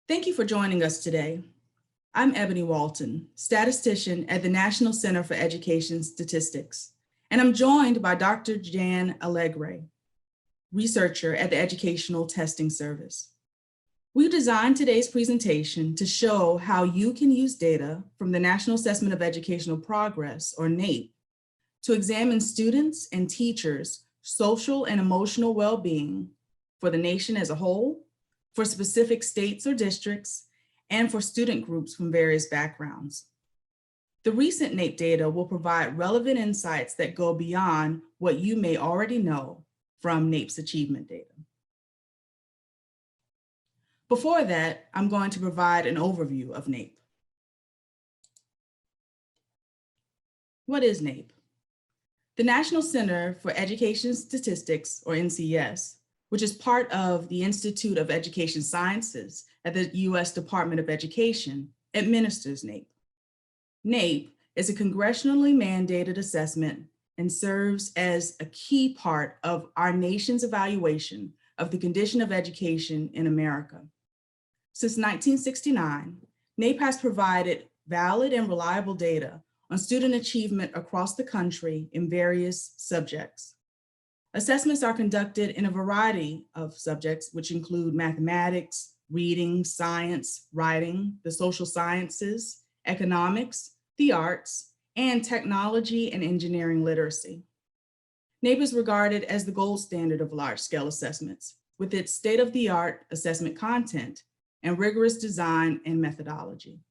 Thank you for joining us today. I'm Ebony Walton, statistician at the National Center for Education Statistics, and I'm joined by Dr. Jan Allegre, researcher at the Educational Testing Service. We designed today's presentation to show how you can use data from the National Assessment of Educational Progress, or NAEP, to examine students and teachers' social and emotional well-being for the nation as a whole, for specific states or districts, and for student groups from various backgrounds. The recent NAEP data will provide relevant insights that go beyond what you may already know from NAEP's achievement data. Before that, I'm going to provide an overview of NAEP. What is NAEP? The National Center for Education Statistics, or NCS, which is part of the Institute of Education Sciences at the U.S. Department of Education, administers NAEP. NAEP is a congressionally mandated assessment and serves as a key part of our nation's evaluation of the condition of education in America. Since 1969, NAEP has provided valid and reliable data on student achievement across the country in various subjects. Assessments are conducted in a variety of subjects, which include mathematics, reading, science, writing, the social sciences, economics, the arts, and technology and engineering literacy. NAEP is regarded as the gold standard of large-scale assessments, with its state-of-the-art assessment content and rigorous design and methodology.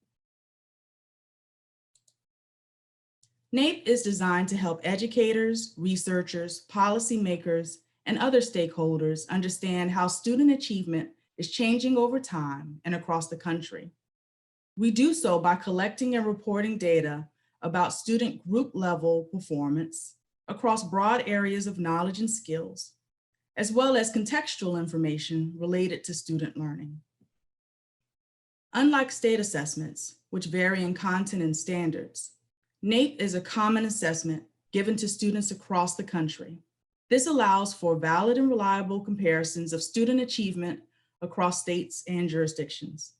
NAEP is designed to help educators, researchers, policymakers, and other stakeholders understand how student achievement is changing over time and across the country. We do so by collecting and reporting data about student group level performance across broad areas of knowledge and skills, as well as contextual information related to student learning. Unlike state assessments, which vary in content and standards, NAEP is a common assessment given to students across the country. This allows for valid and reliable comparisons of student achievement across states and jurisdictions.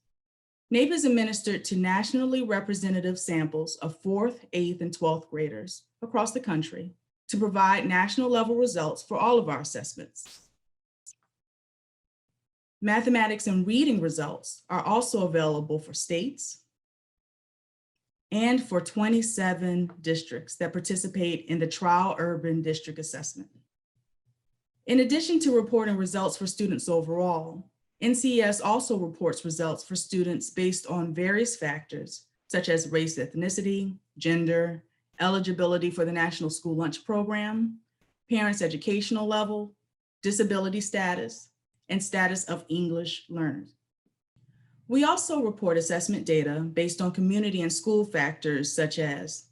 NAEP is administered to nationally representative samples of 4th, 8th, and 12th graders across the country to provide national level results for all of our assessments. Mathematics and reading results are also available for states and for 27 districts that participate in the Trial Urban District Assessment. In addition to reporting results for students overall, NCS also reports results for students based on various factors, such as race, ethnicity, gender, eligibility for the National School Lunch Program, parents' educational level, disability status, and status of English learners. We also report assessment data based on community and school factors such as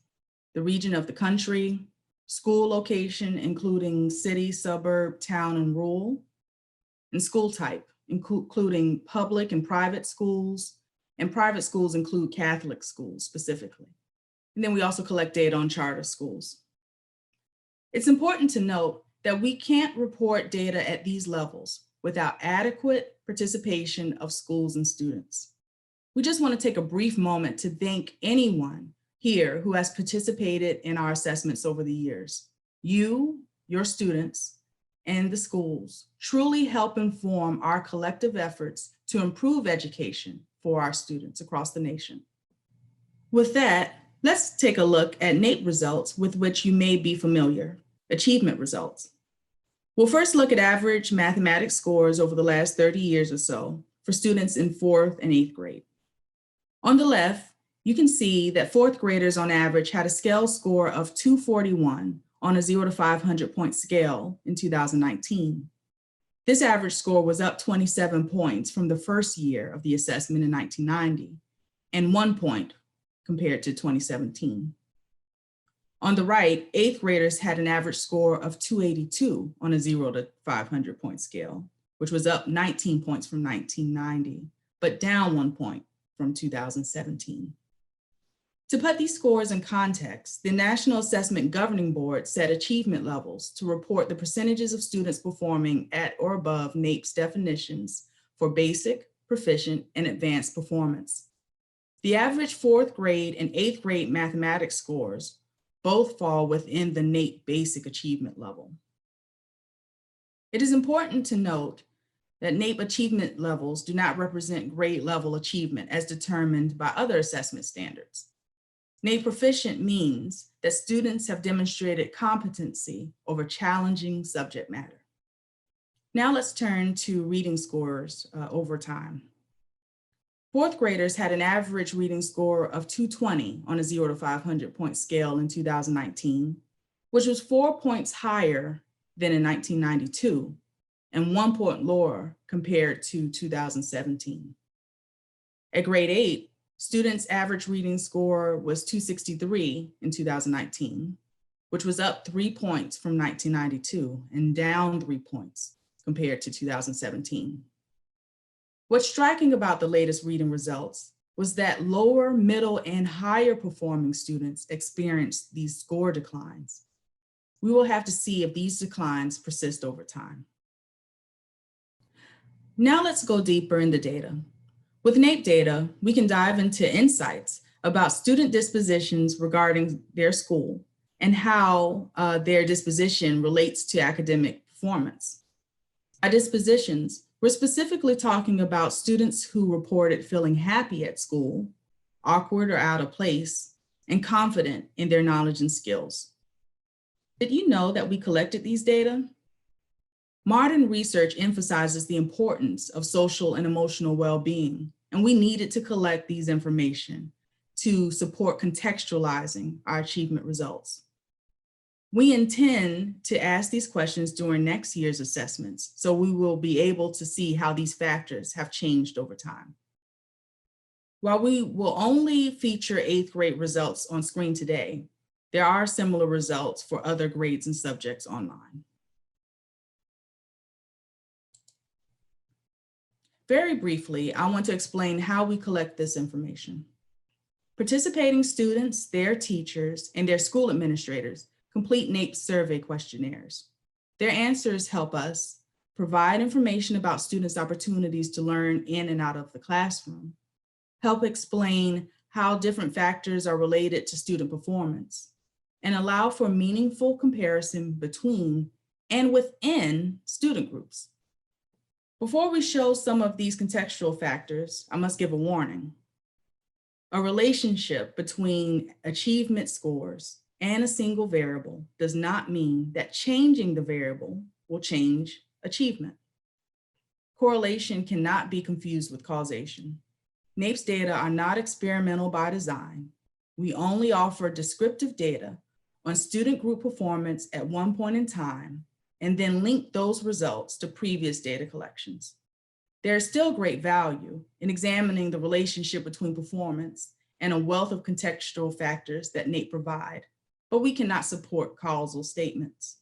the region of the country, school location, including city, suburb, town, and rural, and school type, including public and private schools include Catholic schools specifically. And then we also collect data on charter schools. It's important to note that we can't report data at these levels without adequate participation of schools and students. We just want to take a brief moment to thank anyone here who has participated in our assessments over the years. You, your students, and the schools truly help inform our collective efforts to improve education for our students across the nation. With that, let's take a look at NAEP results with which you may be familiar, achievement results. We'll first look at average mathematics scores over the last 30 years or so for students in 4th and 8th grade. On the left, you can see that 4th graders on average had a scale score of 241 on a 0 to 500 point scale in 2019. This average score was up 27 points from the first year of the assessment in 1990 and 1 point compared to 2017. On the right, 8th graders had an average score of 282 on a 0 to 500 point scale, which was up 19 points from 1990, but down 1 point from 2017. To put these scores in context, the National Assessment Governing Board set achievement levels to report the percentages of students performing at or above NAEP's definitions for basic, proficient, and advanced performance. The average 4th grade and 8th grade mathematics scores both fall within the NAEP basic achievement level. It is important to note that NAEP achievement levels do not represent grade level achievement as determined by other assessment standards. NAEP proficient means that students have demonstrated competency over challenging subject matter. Now let's turn to reading scores over time. 4th graders had an average reading score of 220 on a 0 to 500 point scale in 2019, which was 4 points higher than in 1992 and 1 point lower compared to 2017. At grade 8, students' average reading score was 263 in 2019, which was up 3 points from 1992 and down 3 points compared to 2017. What's striking about the latest reading results was that lower, middle, and higher performing students experienced these score declines. We will have to see if these declines persist over time. Now let's go deeper in the data. With NAEP data, we can dive into insights about student dispositions regarding their school and how their disposition relates to academic performance. By dispositions, we're specifically talking about students who reported feeling happy at school, awkward or out of place, and confident in their knowledge and skills. Did you know that we collected these data? Modern research emphasizes the importance of social and emotional well-being, and we needed to collect these information to support contextualizing our achievement results. We intend to ask these questions during next year's assessments, so we will be able to see how these factors have changed over time. While we will only feature 8th grade results on screen today, there are similar results for other grades and subjects online. Very briefly, I want to explain how we collect this information. Participating students, their teachers, and their school administrators complete NAEP survey questionnaires. Their answers help us provide information about students' opportunities to learn in and out of the classroom, help explain how different factors are related to student performance, and allow for meaningful comparison between and within student groups. Before we show some of these contextual factors, I must give a warning. A relationship between achievement scores and a single variable does not mean that changing the variable will change achievement. Correlation cannot be confused with causation. NAEP's data are not experimental by design. We only offer descriptive data on student group performance at one point in time, and then link those results to previous data collections. There is still great value in examining the relationship between performance and a wealth of contextual factors that NAEP provide, but we cannot support causal statements.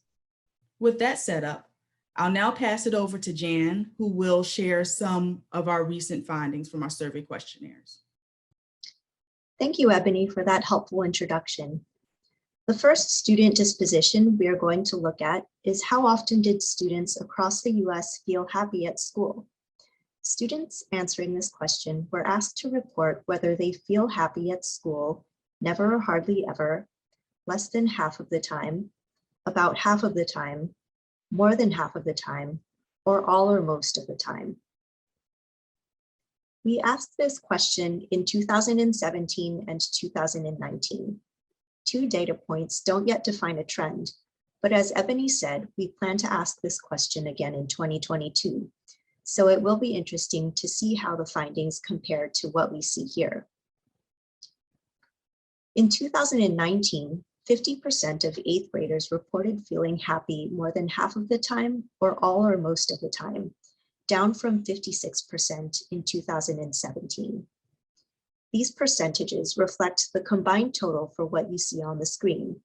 With that set up, I'll now pass it over to Jan, who will share some of our recent findings from our survey questionnaires. Thank you, Ebony, for that helpful introduction. The first student disposition we are going to look at is how often did students across the US feel happy at school? Students answering this question were asked to report whether they feel happy at school, never or hardly ever, less than half of the time, about half of the time, more than half of the time, or all or most of the time. We asked this question in 2017 and 2019. 2 data points don't yet define a trend, but as Ebony said, we plan to ask this question again in 2022. So it will be interesting to see how the findings compare to what we see here. In 2019, 50% of 8th graders reported feeling happy more than half of the time or all or most of the time, down from 56% in 2017. These percentages reflect the combined total for what you see on the screen,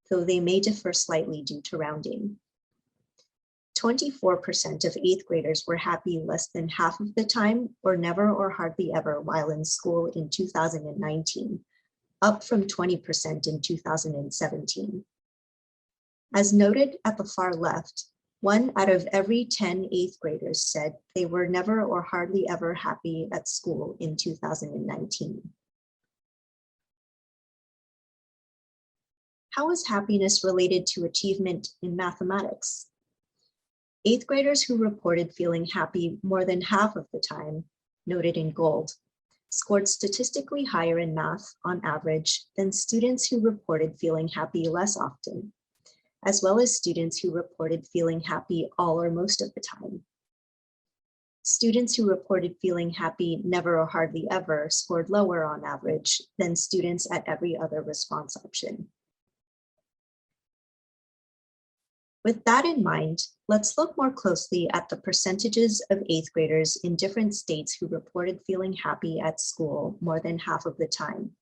though they may differ slightly due to rounding. 24% of 8th graders were happy less than half of the time or never or hardly ever while in school in 2019, up from 20% in 2017. As noted at the far left, 1 out of every 10 eighth graders said they were never or hardly ever happy at school in 2019. How is happiness related to achievement in mathematics? Eighth graders who reported feeling happy more than half of the time, noted in gold, scored statistically higher in math on average than students who reported feeling happy less often, as well as students who reported feeling happy all or most of the time. Students who reported feeling happy never or hardly ever scored lower on average than students at every other response option. With that in mind, let's look more closely at the percentages of eighth graders in different states who reported feeling happy at school more than half of the time.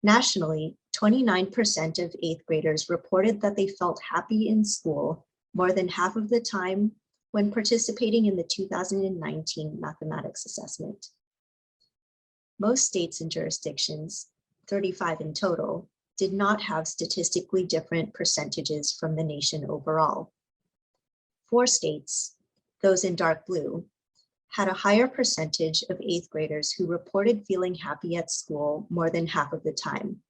Nationally, 29% of eighth graders reported that they felt happy in school more than half of the time when participating in the 2019 mathematics assessment. Most states and jurisdictions, 35 in total, did not have statistically different percentages from the nation overall. 4 states, those in dark blue, had a higher percentage of eighth graders who reported feeling happy at school more than half of the time.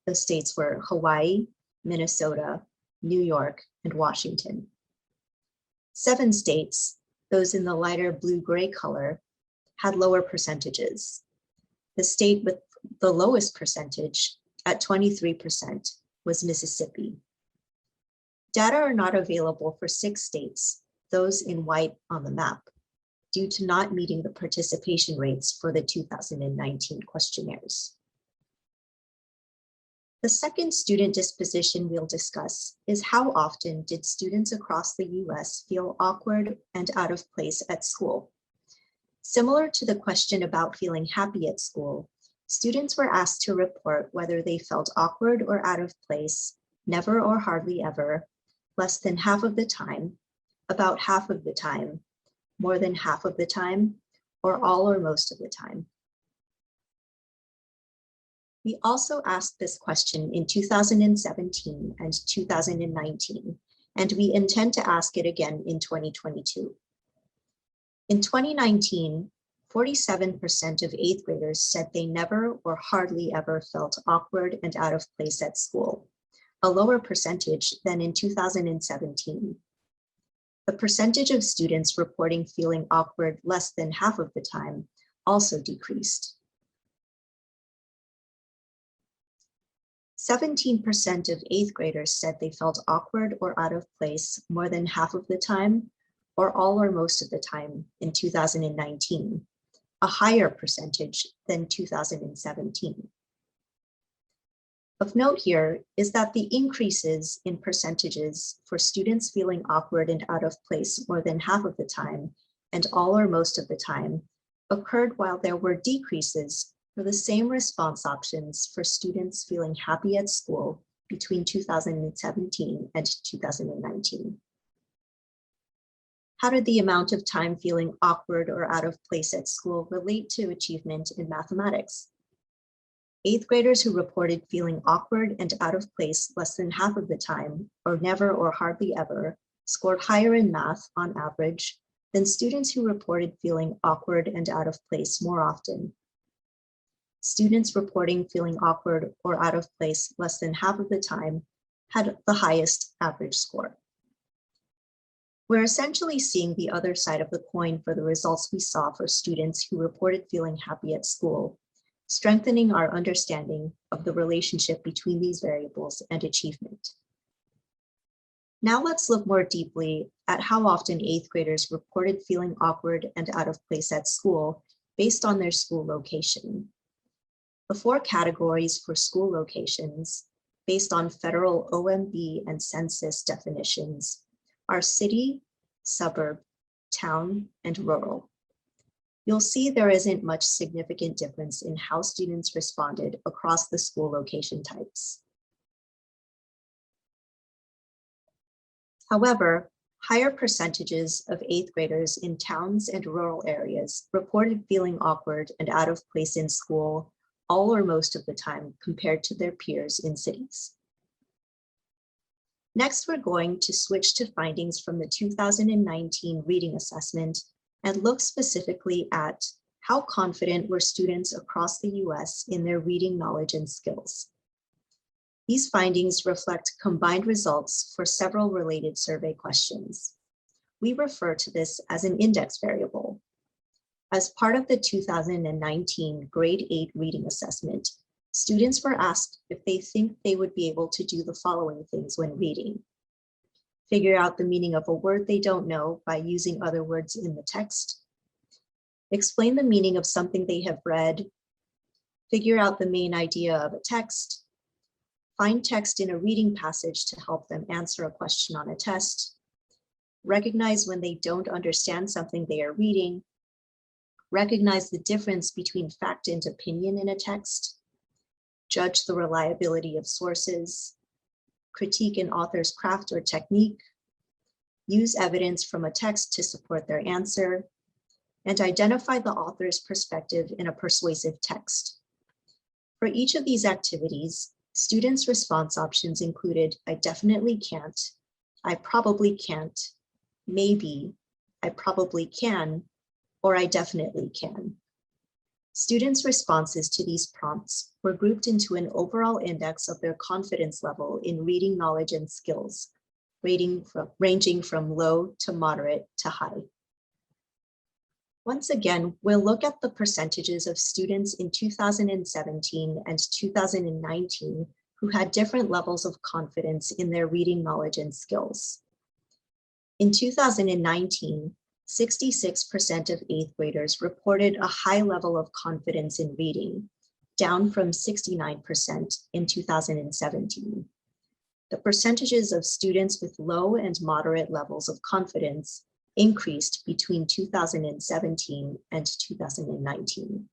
Those states were Hawaii, Minnesota, New York, and Washington. 7 states, those in the lighter blue-gray color, had lower percentages. The state with the lowest percentage, at 23%, was Mississippi. Data are not available for 6 states, those in white on the map, due to not meeting the participation rates for the 2019 questionnaires. The second student disposition we'll discuss is how often did students across the US feel awkward and out of place at school? Similar to the question about feeling happy at school, students were asked to report whether they felt awkward or out of place, never or hardly ever, less than half of the time, about half of the time, more than half of the time, or all or most of the time. We also asked this question in 2017 and 2019, and we intend to ask it again in 2022. In 2019, 47% of eighth graders said they never or hardly ever felt awkward and out of place at school, a lower percentage than in 2017. The percentage of students reporting feeling awkward less than half of the time also decreased. 17% of eighth graders said they felt awkward or out of place more than half of the time, or all or most of the time in 2019, a higher percentage than 2017. Of note here is that the increases in percentages for students feeling awkward and out of place more than half of the time and all or most of the time occurred while there were decreases for the same response options for students feeling happy at school between 2017 and 2019. How did the amount of time feeling awkward or out of place at school relate to achievement in mathematics? Eighth graders who reported feeling awkward and out of place less than half of the time, or never or hardly ever, scored higher in math on average than students who reported feeling awkward and out of place more often. Students reporting feeling awkward or out of place less than half of the time had the highest average score. We're essentially seeing the other side of the coin for the results we saw for students who reported feeling happy at school, strengthening our understanding of the relationship between these variables and achievement. Now let's look more deeply at how often eighth graders reported feeling awkward and out of place at school based on their school location. The 4 categories for school locations, based on federal OMB and census definitions, are city, suburb, town, and rural. You'll see there isn't much significant difference in how students responded across the school location types. However, higher percentages of eighth graders in towns and rural areas reported feeling awkward and out of place in school all or most of the time compared to their peers in cities. Next, we're going to switch to findings from the 2019 reading assessment and look specifically at how confident were students across the US in their reading knowledge and skills. These findings reflect combined results for several related survey questions. We refer to this as an index variable. As part of the 2019 Grade 8 reading assessment, students were asked if they think they would be able to do the following things when reading. Figure out the meaning of a word they don't know by using other words in the text. Explain the meaning of something they have read. Figure out the main idea of a text. Find text in a reading passage to help them answer a question on a test. Recognize when they don't understand something they are reading. Recognize the difference between fact and opinion in a text. Judge the reliability of sources. Critique an author's craft or technique. Use evidence from a text to support their answer. And identify the author's perspective in a persuasive text. For each of these activities, students' response options included I definitely can't, I probably can't, maybe, I probably can, or I definitely can. Students' responses to these prompts were grouped into an overall index of their confidence level in reading knowledge and skills, ranging from low to moderate to high. Once again, we'll look at the percentages of students in 2017 and 2019 who had different levels of confidence in their reading knowledge and skills. In 2019, 66% of 8th graders reported a high level of confidence in reading, down from 69% in 2017. The percentages of students with low and moderate levels of confidence increased between 2017 and 2019.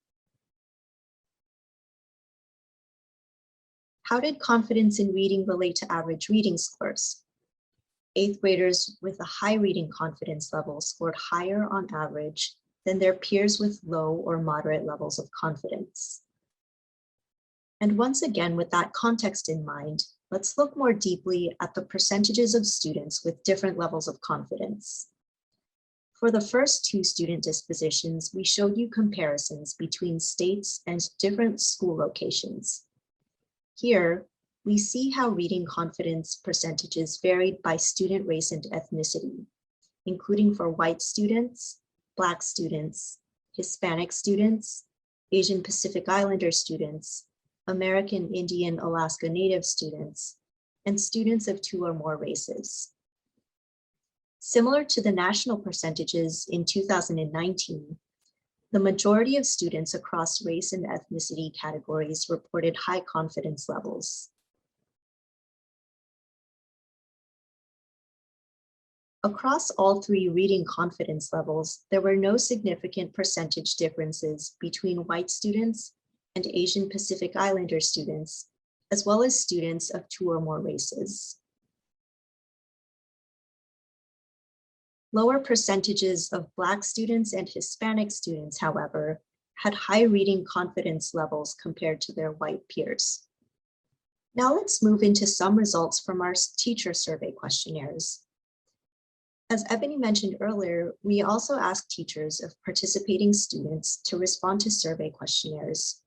How did confidence in reading relate to average reading scores? 8th graders with a high reading confidence level scored higher on average than their peers with low or moderate levels of confidence. And once again, with that context in mind, let's look more deeply at the percentages of students with different levels of confidence. For the first two student dispositions, we showed you comparisons between states and different school locations. Here, we see how reading confidence percentages varied by student race and ethnicity, including for white students, Black students, Hispanic students, Asian Pacific Islander students, American Indian Alaska Native students, and students of 2 or more races. Similar to the national percentages in 2019, the majority of students across race and ethnicity categories reported high confidence levels. Across all 3 reading confidence levels, there were no significant percentage differences between white students and Asian Pacific Islander students, as well as students of 2 or more races. Lower percentages of Black students and Hispanic students, however, had high reading confidence levels compared to their white peers. Now let's move into some results from our teacher survey questionnaires. As Ebony mentioned earlier, we also asked teachers of participating students to respond to survey questionnaires.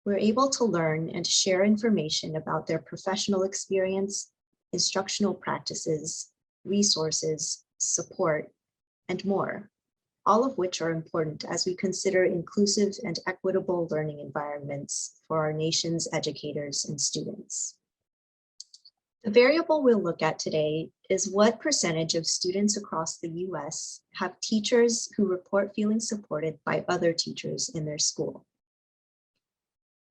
We're able to learn and share information about their professional experience, instructional practices, resources, support, and more, all of which are important as we consider inclusive and equitable learning environments for our nation's educators and students. The variable we'll look at today is what percentage of students across the US have teachers who report feeling supported by other teachers in their school.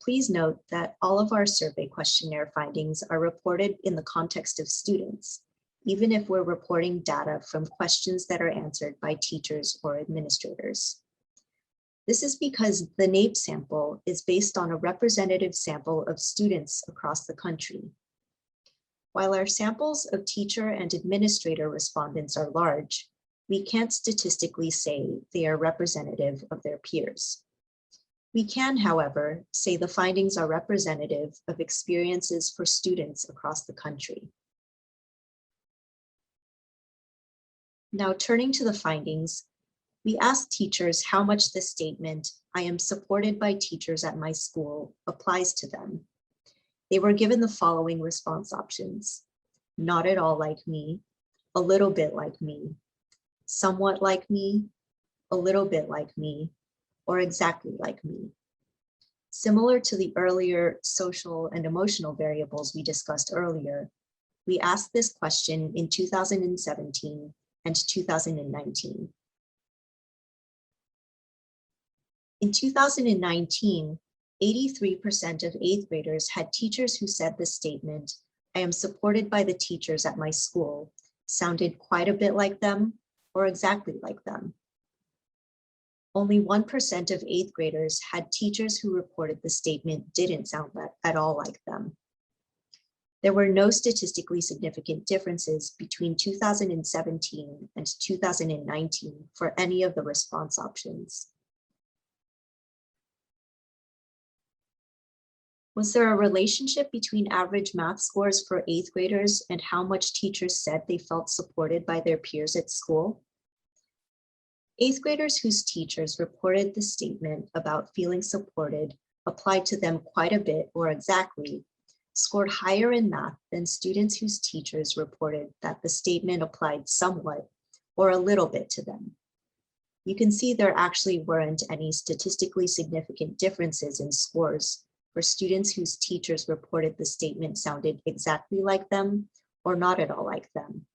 Please note that all of our survey questionnaire findings are reported in the context of students, even if we're reporting data from questions that are answered by teachers or administrators. This is because the NAEP sample is based on a representative sample of students across the country. While our samples of teacher and administrator respondents are large, we can't statistically say they are representative of their peers. We can, however, say the findings are representative of experiences for students across the country. Now turning to the findings, we asked teachers how much the statement, "I am supported by teachers at my school," applies to them. They were given the following response options: not at all like me, a little bit like me, somewhat like me, a little bit like me, or exactly like me. Similar to the earlier social and emotional variables we discussed earlier, we asked this question in 2017 and 2019. In 2019, 83% of 8th graders had teachers who said the statement, "I am supported by the teachers at my school," sounded quite a bit like them or exactly like them. Only 1% of 8th graders had teachers who reported the statement didn't sound at all like them. There were no statistically significant differences between 2017 and 2019 for any of the response options. Was there a relationship between average math scores for 8th graders and how much teachers said they felt supported by their peers at school? 8th graders whose teachers reported the statement about feeling supported applied to them quite a bit or exactly scored higher in math than students whose teachers reported that the statement applied somewhat or a little bit to them. You can see there actually weren't any statistically significant differences in scores for students whose teachers reported the statement sounded exactly like them or not at all like them.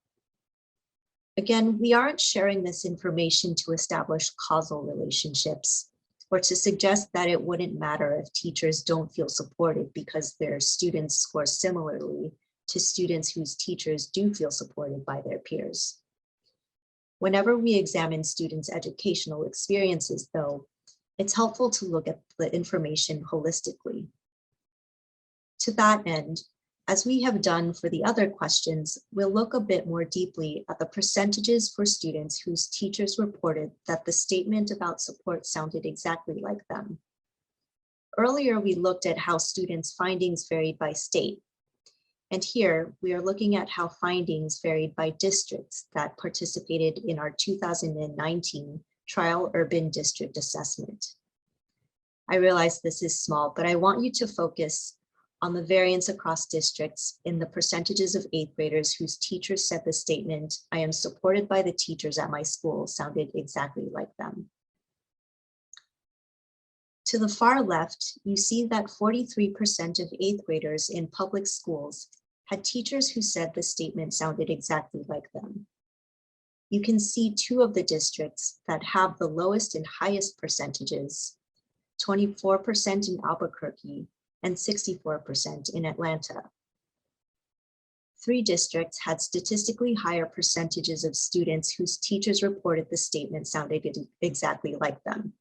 Again, we aren't sharing this information to establish causal relationships or to suggest that it wouldn't matter if teachers don't feel supported because their students score similarly to students whose teachers do feel supported by their peers. Whenever we examine students' educational experiences, though, it's helpful to look at the information holistically. To that end, as we have done for the other questions, we'll look a bit more deeply at the percentages for students whose teachers reported that the statement about support sounded exactly like them. Earlier, we looked at how students' findings varied by state. And here, we are looking at how findings varied by districts that participated in our 2019 Trial Urban District Assessment. I realize this is small, but I want you to focus on the variance across districts in the percentages of 8th graders whose teachers said the statement, "I am supported by the teachers at my school," sounded exactly like them. To the far left, you see that 43% of 8th graders in public schools had teachers who said the statement sounded exactly like them. You can see two of the districts that have the lowest and highest percentages, 24% in Albuquerque and 64% in Atlanta. 3 districts had statistically higher percentages of students whose teachers reported the statement sounded exactly like them,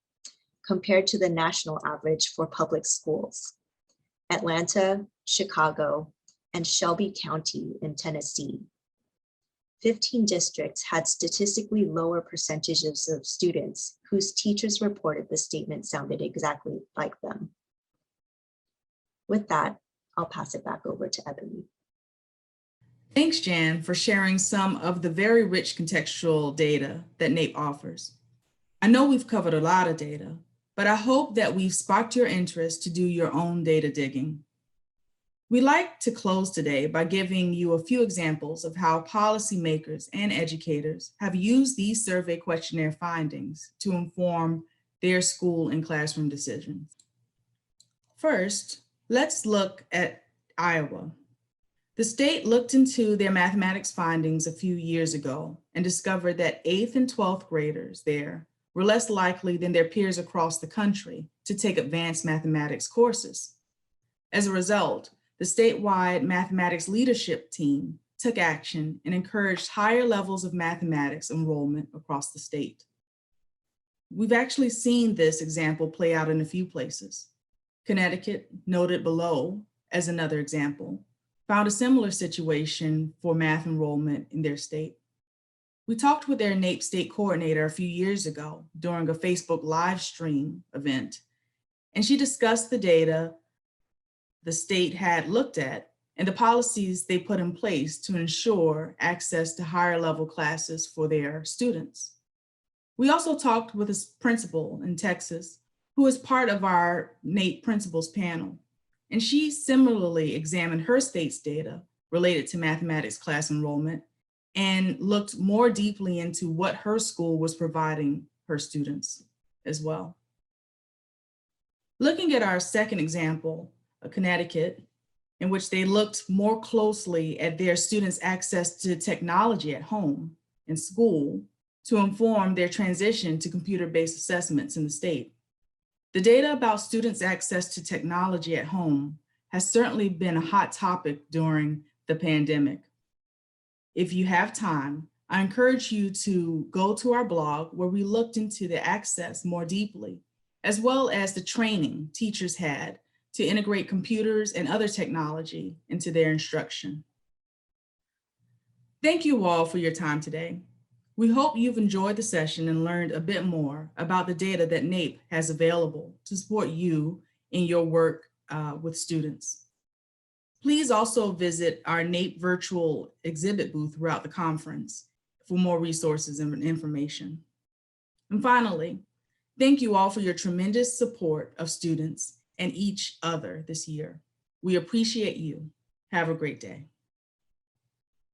compared to the national average for public schools: Atlanta, Chicago, and Shelby County in Tennessee. 15 districts had statistically lower percentages of students whose teachers reported the statement sounded exactly like them. With that, I'll pass it back over to Ebony. Thanks, Jan, for sharing some of the very rich contextual data that NAEP offers. I know we've covered a lot of data, but I hope that we've sparked your interest to do your own data digging. We'd like to close today by giving you a few examples of how policymakers and educators have used these survey questionnaire findings to inform their school and classroom decisions. First, let's look at Iowa. The state looked into their mathematics findings a few years ago and discovered that 8th and 12th graders there were less likely than their peers across the country to take advanced mathematics courses. As a result, the statewide mathematics leadership team took action and encouraged higher levels of mathematics enrollment across the state. We've actually seen this example play out in a few places. Connecticut, noted below as another example, found a similar situation for math enrollment in their state. We talked with their NAEP state coordinator a few years ago during a Facebook live stream event, and she discussed the data the state had looked at and the policies they put in place to ensure access to higher level classes for their students. We also talked with a principal in Texas who is part of our NAEP principals panel, and she similarly examined her state's data related to mathematics class enrollment and looked more deeply into what her school was providing her students as well. Looking at our second example, Connecticut, in which they looked more closely at their students' access to technology at home and school to inform their transition to computer-based assessments in the state. The data about students' access to technology at home has certainly been a hot topic during the pandemic. If you have time, I encourage you to go to our blog where we looked into the access more deeply, as well as the training teachers had to integrate computers and other technology into their instruction. Thank you all for your time today. We hope you've enjoyed the session and learned a bit more about the data that NAEP has available to support you in your work with students. Please also visit our NAEP virtual exhibit booth throughout the conference for more resources and information. And finally, thank you all for your tremendous support of students and each other this year. We appreciate you. Have a great day.